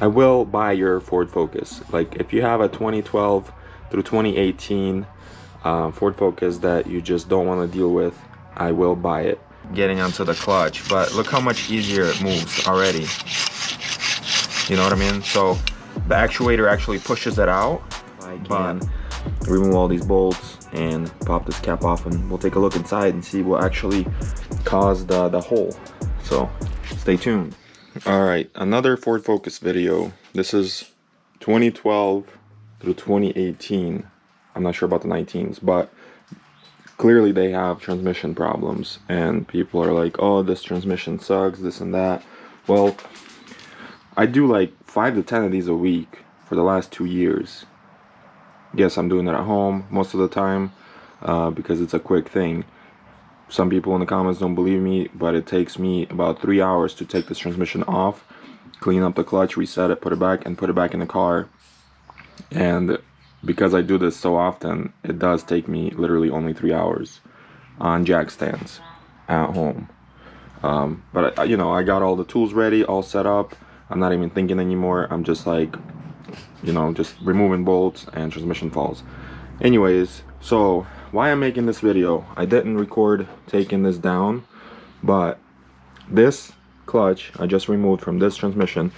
I will buy your Ford Focus. Like if you have a 2012 through 2018 Ford Focus that you just don't want to deal with, I will buy it. Getting onto the clutch, but look how much easier it moves already. You know what I mean? So the actuator actually pushes it out. I can remove all these bolts and pop this cap off, and we'll take a look inside and see what actually caused the hole. So stay tuned. All right, another Ford Focus video. This is 2012 through 2018. I'm not sure about the 19s, but clearly they have transmission problems, and people are like, oh, this transmission sucks, this and that. Well, I do like 5 to 10 of these a week for the last 2 years. Yes, I'm doing it at home most of the time because it's a quick thing. Some people in the comments don't believe me, but it takes me about 3 hours to take this transmission off, clean up the clutch, reset it, put it back, and put it back in the car. And because I do this so often, it does take me literally only 3 hours on jack stands at home. But you know, I got all the tools ready, all set up. I'm not even thinking anymore. I'm just like, you know, just removing bolts and transmission falls. Anyways, so why I'm making this video, I didn't record taking this down, but this clutch I just removed from this transmission.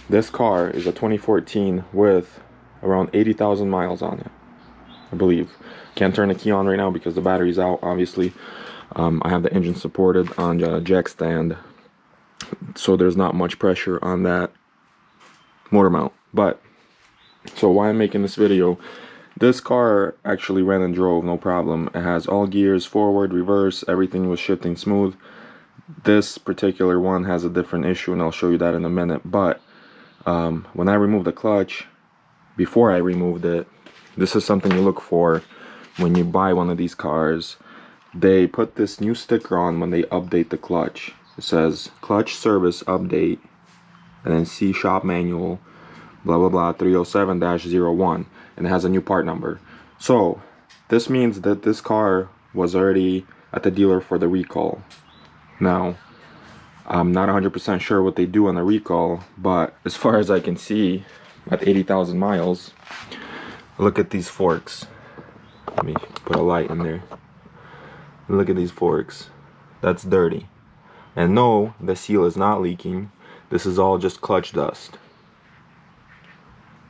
This car is a 2014 with around 80,000 miles on it, I believe. Can't turn the key on right now because the battery's out, obviously. I have the engine supported on a jack stand, so there's not much pressure on that motor mount. But so why I'm making this video, this car actually ran and drove no problem. It has all gears, forward, reverse, everything was shifting smooth. This particular one has a different issue, and I'll show you that in a minute. But when I removed the clutch, before I removed it, this is something you look for when you buy one of these cars. They put this new sticker on when they update the clutch. It says clutch service update, and then see shop manual, blah blah blah 307-01, and it has a new part number. So this means that this car was already at the dealer for the recall. Now I'm not 100% sure what they do on the recall, but as far as I can see, at 80,000 miles, look at these forks. Let me put a light in there. Look at these forks. That's dirty. And no, the seal is not leaking. This is all just clutch dust.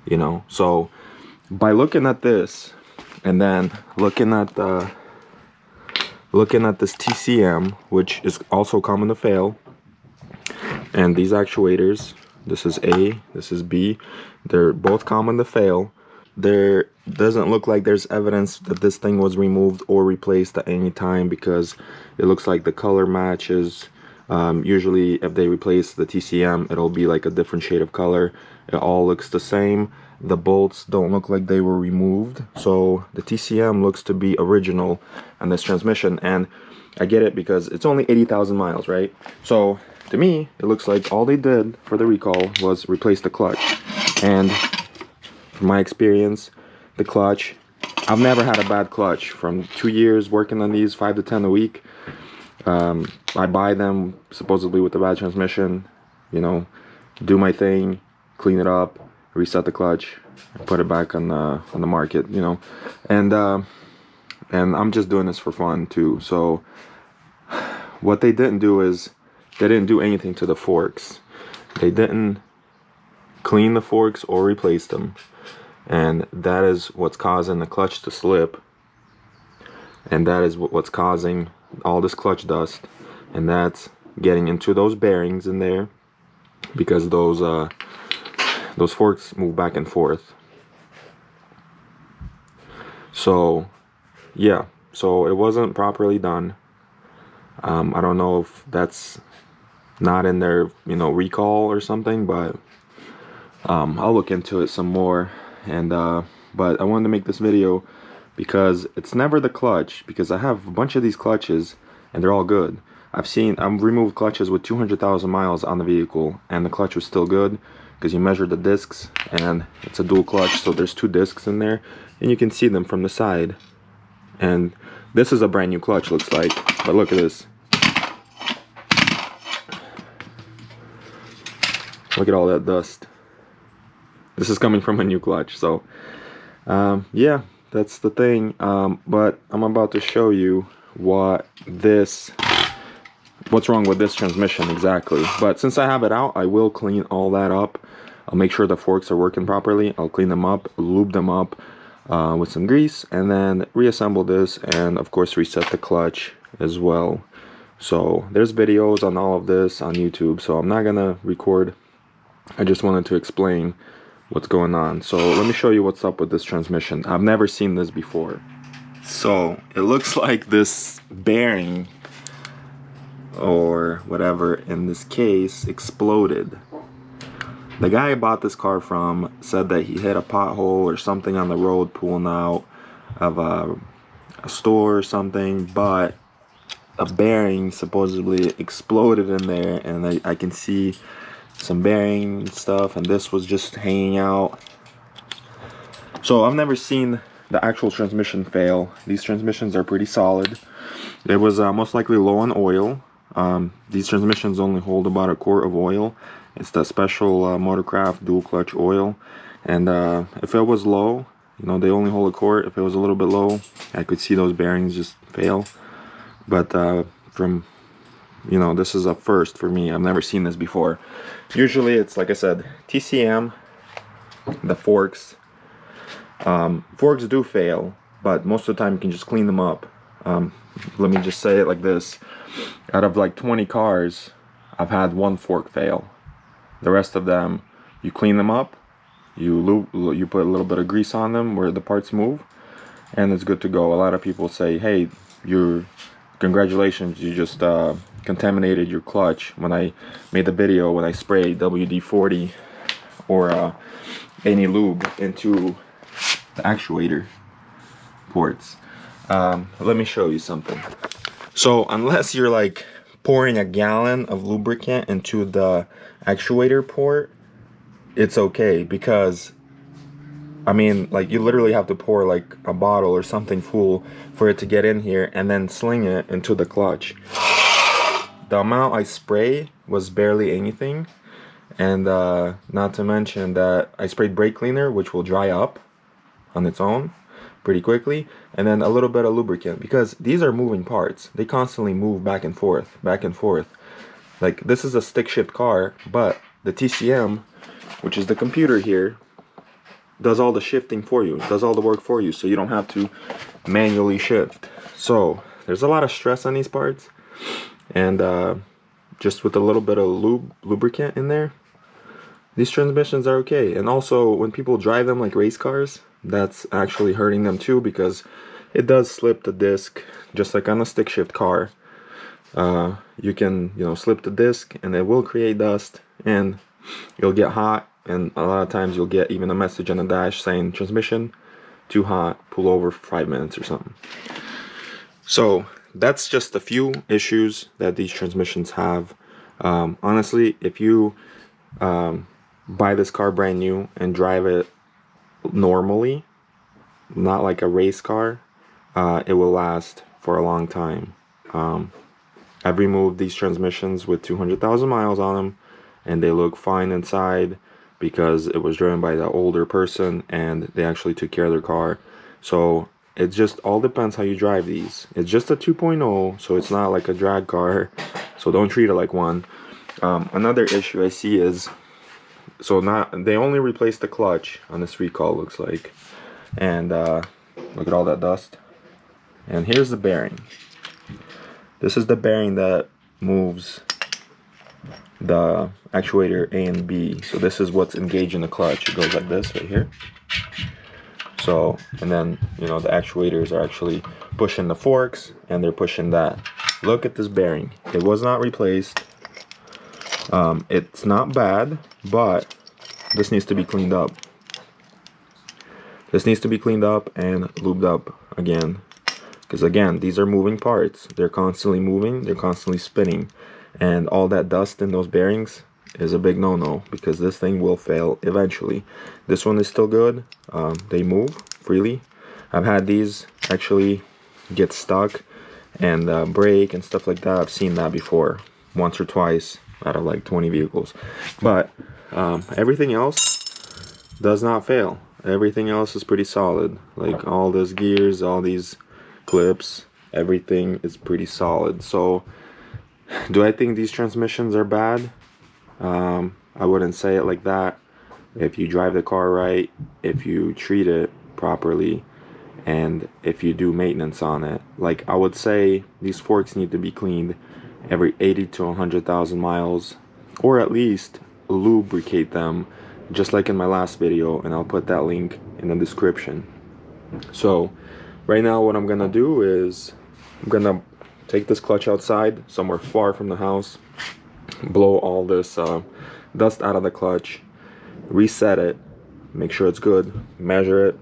You know, so by looking at this and then looking at this TCM, which is also common to fail, and these actuators, this is A, this is B, they're both common to fail. There doesn't look like there's evidence that this thing was removed or replaced at any time, because it looks like the color matches. Usually if they replace the TCM, it'll be like a different shade of color. It all looks the same. The bolts don't look like they were removed, so the TCM looks to be original on this transmission. And I get it because it's only 80,000 miles, right? So to me, it looks like all they did for the recall was replace the clutch. And from my experience, the clutch, I've never had a bad clutch. From 2 years working on these, 5 to 10 a week. I buy them supposedly with the bad transmission, you know, do my thing, clean it up, reset the clutch, and put it back on the market, you know. And I'm just doing this for fun too. So what they didn't do is they didn't do anything to the forks. They didn't clean the forks or replace them. And that is what's causing the clutch to slip. And that is what's causing all this clutch dust. And that's getting into those bearings in there, because those forks move back and forth. So yeah, so it wasn't properly done. I don't know if that's not in their, you know, recall or something, but I'll look into it some more. And but I wanted to make this video because it's never the clutch, because I have a bunch of these clutches and they're all good. I've removed clutches with 200,000 miles on the vehicle and the clutch was still good, because you measure the discs and it's a dual clutch, so there's 2 discs in there and you can see them from the side. And this is a brand new clutch, looks like, but look at this. Look at all that dust. This is coming from a new clutch, so yeah, that's the thing. But I'm about to show you what's wrong with this transmission exactly. But since I have it out, I will clean all that up. I'll make sure the forks are working properly. I'll clean them up, lube them up with some grease, and then reassemble this, and of course reset the clutch as well. So there's videos on all of this on YouTube, so I'm not gonna record. I just wanted to explain what's going on. So let me show you what's up with this transmission. I've never seen this before. So it looks like this bearing or whatever in this case exploded. The guy I bought this car from said that he hit a pothole or something on the road pulling out of a store or something, but a bearing supposedly exploded in there, and I can see some bearing and stuff, and this was just hanging out. So I've never seen the actual transmission fail. These transmissions are pretty solid. It was most likely low on oil. These transmissions only hold about a quart of oil. It's the special Motorcraft dual clutch oil, and if it was low, you know, they only hold a quart. If it was a little bit low, I could see those bearings just fail. But from, you know, this is a first for me. I've never seen this before. Usually it's, like I said, TCM, the forks. Forks do fail, but most of the time you can just clean them up. Let me just say it like this. Out of like 20 cars, I've had one fork fail. The rest of them, you clean them up, you put a little bit of grease on them where the parts move, and it's good to go. A lot of people say, hey, congratulations, you just contaminated your clutch. When I made the video, when I sprayed WD-40 or any lube into the actuator ports. Let me show you something. So unless you're like pouring a gallon of lubricant into the actuator port, it's okay, because I mean, like, you literally have to pour like a bottle or something full for it to get in here, and then sling it into the clutch. The amount I spray was barely anything, and not to mention that I sprayed brake cleaner, which will dry up on its own pretty quickly, and then a little bit of lubricant, because these are moving parts. They constantly move back and forth, back and forth. Like, this is a stick shift car, but the TCM, which is the computer here, does all the shifting for you, does all the work for you, so you don't have to manually shift. So there's a lot of stress on these parts, and just with a little bit of lubricant in there, these transmissions are okay. And also, when people drive them like race cars, that's actually hurting them too, because it does slip the disc, just like on a stick shift car. You can, you know, slip the disc and it will create dust, and you'll get hot, and a lot of times you'll get even a message on the dash saying transmission too hot, pull over for 5 minutes or something. So that's just a few issues that these transmissions have. Honestly, if you buy this car brand new and drive it normally, not like a race car, it will last for a long time. I've removed these transmissions with 200,000 miles on them, and they look fine inside, because it was driven by the older person and they actually took care of their car. So it just all depends how you drive these. It's just a 2.0, so it's not like a drag car, so don't treat it like one. Another issue I see is, so they only replaced the clutch on this recall, looks like, and look at all that dust. And here's the bearing. This is the bearing that moves the actuator A and B. So this is what's engaged in the clutch. It goes like this right here. So, and then, you know, the actuators are actually pushing the forks, and they're pushing that. Look at this bearing. It was not replaced. It's not bad, but this needs to be cleaned up. This needs to be cleaned up and lubed up again, because again, these are moving parts. They're constantly moving, they're constantly spinning, and all that dust in those bearings is a big no-no, because this thing will fail eventually. This one is still good. They move freely. I've had these actually get stuck and break and stuff like that. I've seen that before, once or twice out of like 20 vehicles. But Everything else does not fail. Everything else is pretty solid. Like all those gears, all these clips, everything is pretty solid. So do I think these transmissions are bad? I wouldn't say it like that. If you drive the car right, if you treat it properly, and if you do maintenance on it, like I would say these forks need to be cleaned every 80 to 100,000 miles, or at least lubricate them, just like in my last video, and I'll put that link in the description. So right now what I'm gonna do is I'm gonna take this clutch outside somewhere far from the house, blow all this dust out of the clutch, reset it, make sure it's good, measure it,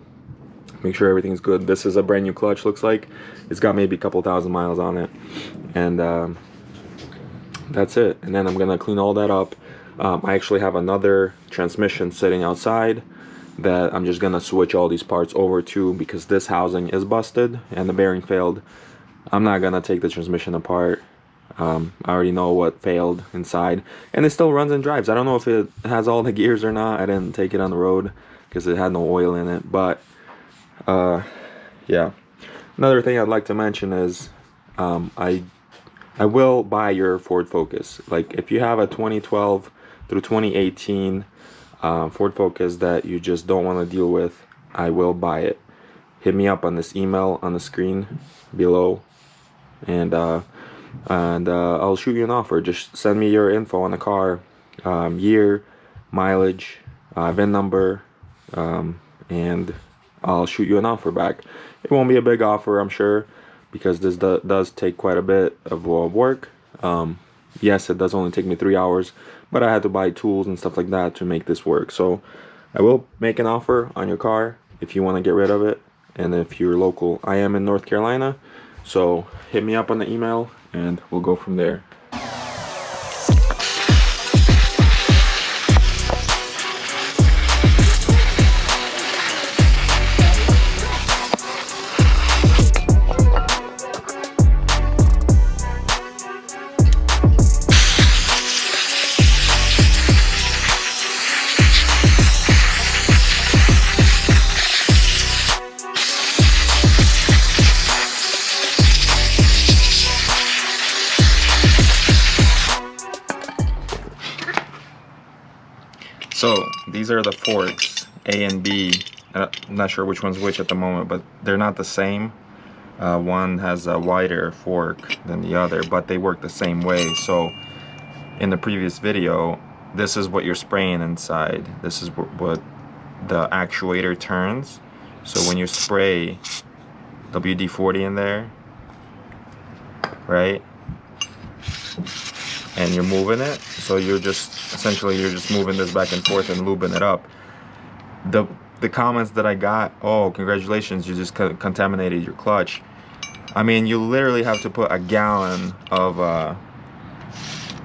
make sure everything's good. This is a brand new clutch, looks like. It's got maybe a couple thousand miles on it, and that's it. And then I'm gonna clean all that up. I actually have another transmission sitting outside that I'm just gonna switch all these parts over to, because this housing is busted and the bearing failed. I'm not gonna take the transmission apart. I already know what failed inside, and it still runs and drives. I don't know if it has all the gears or not. I didn't take it on the road because it had no oil in it, but yeah. Another thing I'd like to mention is I will buy your Ford Focus. Like if you have a 2012 through 2018 Ford Focus that you just don't want to deal with, I will buy it. Hit me up on this email on the screen below, and I'll shoot you an offer. Just send me your info on the car, year, mileage, VIN number, and I'll shoot you an offer back. It won't be a big offer, I'm sure, because this does take quite a bit of work. Yes, it does only take me 3 hours, but I had to buy tools and stuff like that to make this work. So I will make an offer on your car if you want to get rid of it, and if you're local. I am in North Carolina, so hit me up on the email and we'll go from there. So these are the forks, A and B. I'm not sure which one's which at the moment, but they're not the same. One has a wider fork than the other, but they work the same way. So in the previous video, this is what you're spraying inside. This is what the actuator turns. So when you spray WD-40 in there, right, and you're moving it, so you're just essentially moving this back and forth and lubing it up. The comments that I got, oh, congratulations, you just contaminated your clutch. I mean, you literally have to put a gallon of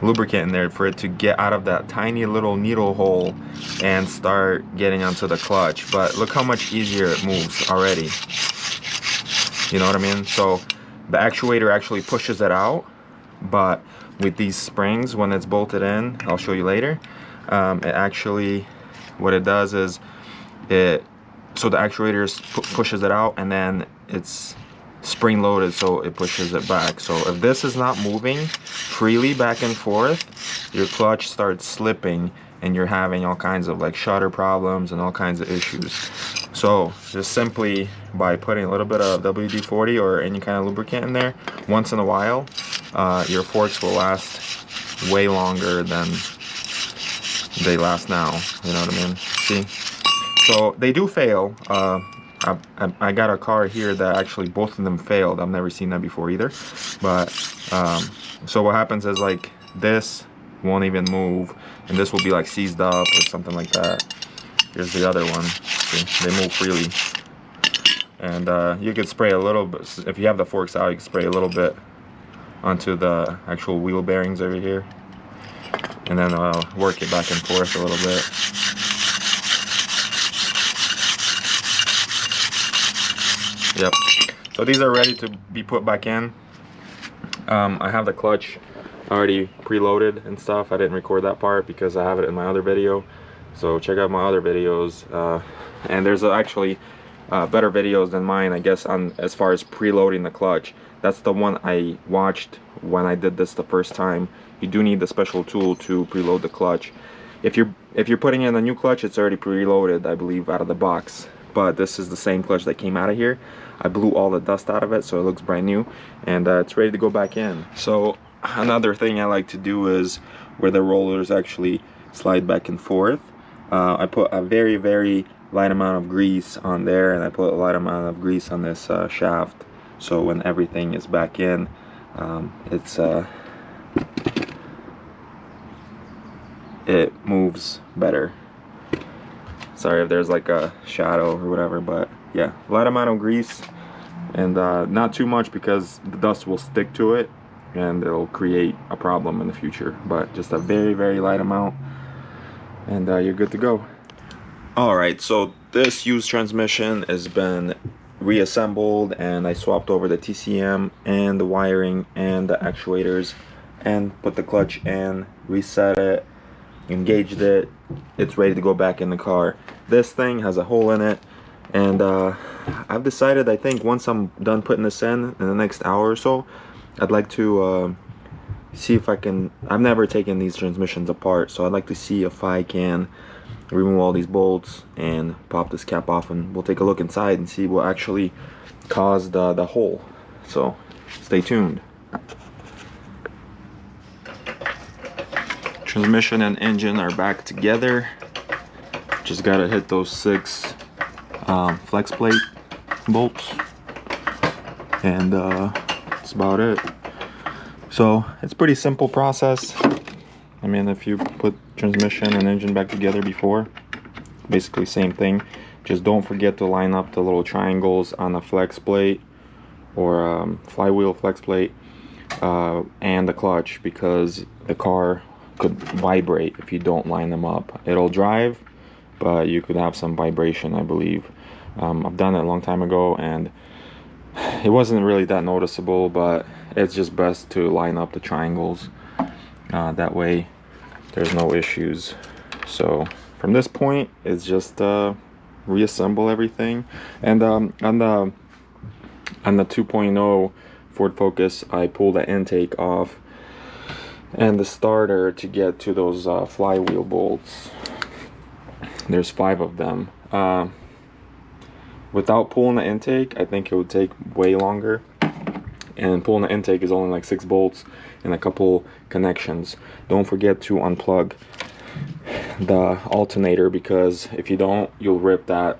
lubricant in there for it to get out of that tiny little needle hole and start getting onto the clutch. But look how much easier it moves already. You know what I mean? So the actuator actually pushes it out, but with these springs, when it's bolted in, I'll show you later, it actually, what it does is so the actuator pushes it out, and then it's spring loaded, so it pushes it back. So if this is not moving freely back and forth, your clutch starts slipping and you're having all kinds of like shutter problems and all kinds of issues. So just simply by putting a little bit of WD-40 or any kind of lubricant in there once in a while, your forks will last way longer than they last now. You know what I mean? See? So they do fail. I got a car here that actually both of them failed. I've never seen that before either. But so what happens is, like, this won't even move, and this will be like seized up or something like that. Here's the other one. See? They move freely. And you could spray a little bit. If you have the forks out, you can spray a little bit onto the actual wheel bearings over here, and then work it back and forth a little bit. Yep. So these are ready to be put back in. I have the clutch already preloaded and stuff. I didn't record that part because I have it in my other video, so check out my other videos. And there's actually better videos than mine, I guess, on as far as preloading the clutch. That's the one I watched when I did this the first time. You do need the special tool to preload the clutch. If you're putting in a new clutch, it's already preloaded, I believe, out of the box. But this is the same clutch that came out of here. I blew all the dust out of it, so it looks brand new, and it's ready to go back in. So another thing I like to do is where the rollers actually slide back and forth. I put a very, very light amount of grease on there, and I put a light amount of grease on this shaft, so when everything is back in, it moves better. Sorry if there's like a shadow or whatever, but yeah, light amount of grease, and not too much because the dust will stick to it and it'll create a problem in the future, but just a very, very light amount, and you're good to go. Alright, so this used transmission has been reassembled, and I swapped over the TCM and the wiring and the actuators and put the clutch in, reset it, engaged it. It's ready to go back in the car. This thing has a hole in it, and I've decided, I think once I'm done putting this in the next hour or so, I'd like to see if I can, I've never taken these transmissions apart, so I'd like to see if I can remove all these bolts and pop this cap off, and we'll take a look inside and see what actually caused the hole. So stay tuned. Transmission and engine are back together. Just gotta hit those 6 flex plate bolts, and that's about it. So it's a pretty simple process. I mean, if you put transmission and engine back together before, basically same thing. Just don't forget to line up the little triangles on the flex plate or flywheel flex plate and the clutch, because the car could vibrate if you don't line them up. It'll drive, but you could have some vibration, I believe. I've done it a long time ago and it wasn't really that noticeable, but it's just best to line up the triangles. That way there's no issues. So from this point, it's just reassemble everything. And on the 2.0 Ford Focus, I pulled the intake off and the starter to get to those flywheel bolts. There's 5 of them. Without pulling the intake, I think it would take way longer. And pulling the intake is only like 6 bolts and a couple connections. Don't forget to unplug the alternator, because if you don't, you'll rip that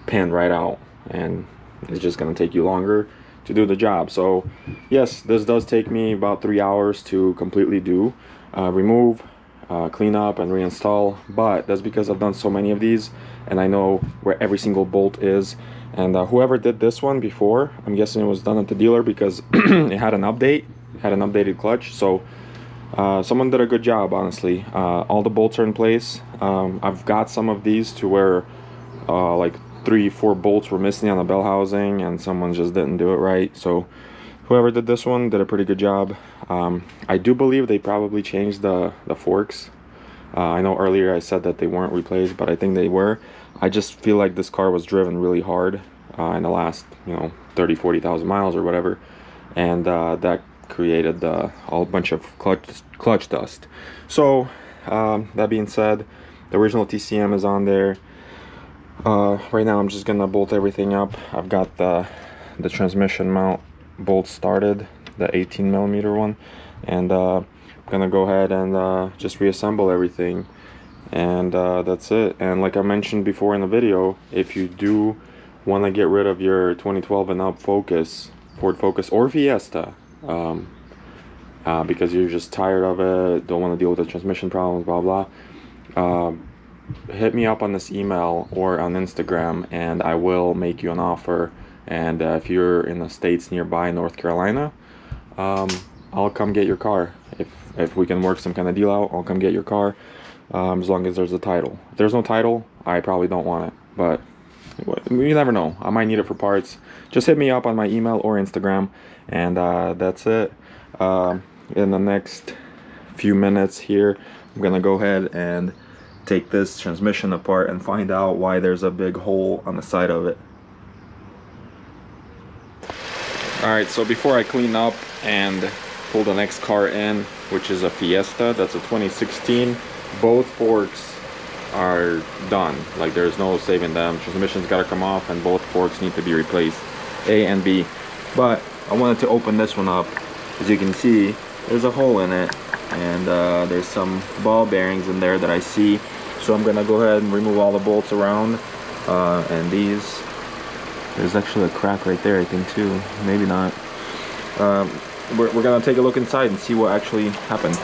pin right out and it's just going to take you longer to do the job. So yes, this does take me about 3 hours to completely do, remove, clean up and reinstall, but that's because I've done so many of these and I know where every single bolt is. And whoever did this one before, I'm guessing it was done at the dealer, because it had an update, had an updated clutch. So someone did a good job, honestly. All the bolts are in place. I've got some of these to where like 3-4 bolts were missing on the bell housing and someone just didn't do it right. So whoever did this one did a pretty good job. I do believe they probably changed the forks. I know earlier I said that they weren't replaced, but I think they were. I just feel like this car was driven really hard in the last, 30-40,000 miles or whatever, and that created a whole bunch of clutch dust. So that being said, the original TCM is on there. Right now I'm just gonna bolt everything up. I've got the transmission mount bolt started, the 18mm one, and I'm gonna go ahead and just reassemble everything, and that's it. And like I mentioned before in the video, if you do want to get rid of your 2012 and up Focus, Ford Focus or Fiesta, because you're just tired of it, don't want to deal with the transmission problems, blah blah, hit me up on this email or on Instagram and I will make you an offer. And if you're in the states nearby, North Carolina, I'll come get your car. If we can work some kind of deal out, I'll come get your car, as long as there's a title. If there's no title, I probably don't want it, but you never know, I might need it for parts. Just hit me up on my email or Instagram, and that's it. in the next few minutes here, I'm gonna go ahead and take this transmission apart and find out why there's a big hole on the side of it. Alright, so before I clean up and pull the next car in, which is a Fiesta, that's a 2016, both forks are done. Like, there's no saving them. Transmission's gotta come off and both forks need to be replaced, A and B. But I wanted to open this one up. As you can see, there's a hole in it, and there's some ball bearings in there that I see. So I'm gonna go ahead and remove all the bolts around, and these, there's actually a crack right there, I think, too. Maybe not. We're gonna take a look inside and see what actually happened.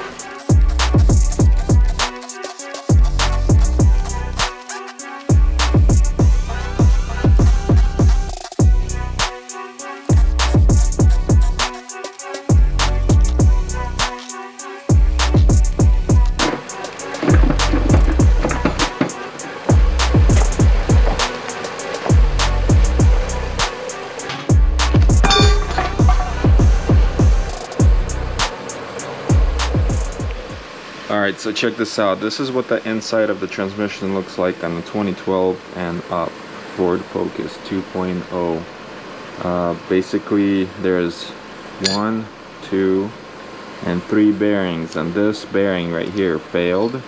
Alright, so check this out. This is what the inside of the transmission looks like on the 2012 and up Ford Focus 2.0. Basically, there's 1, 2, and 3 bearings, and this bearing right here failed,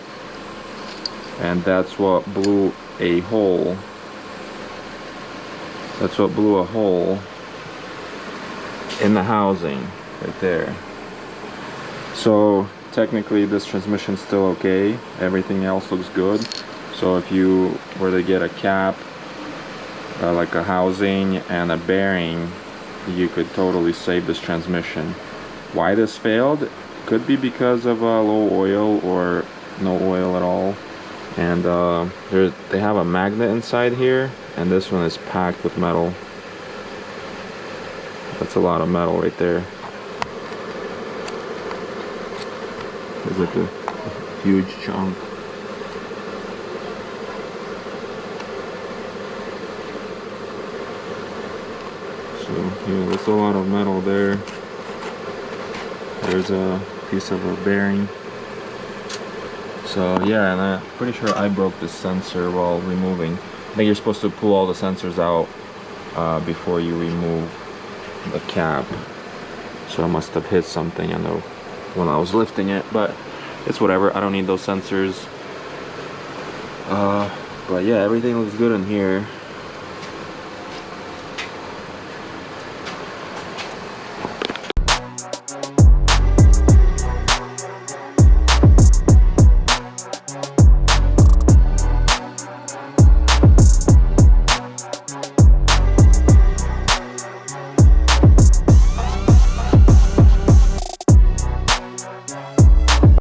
and that's what blew a hole. That's what blew a hole in the housing right there. So technically this transmission's still okay, everything else looks good. So if you were to get a cap, like a housing and a bearing, you could totally save this transmission. Why this failed? Could be because of low oil or no oil at all. And they have a magnet inside here, and this one is packed with metal. That's a lot of metal right there. It's like a huge chunk. So yeah, that's a lot of metal there. There's a piece of a bearing. So yeah, and I'm pretty sure I broke this sensor while removing. I think you're supposed to pull all the sensors out before you remove the cap. So I must have hit something when I was lifting it, but it's whatever. I don't need those sensors. But yeah, everything looks good in here.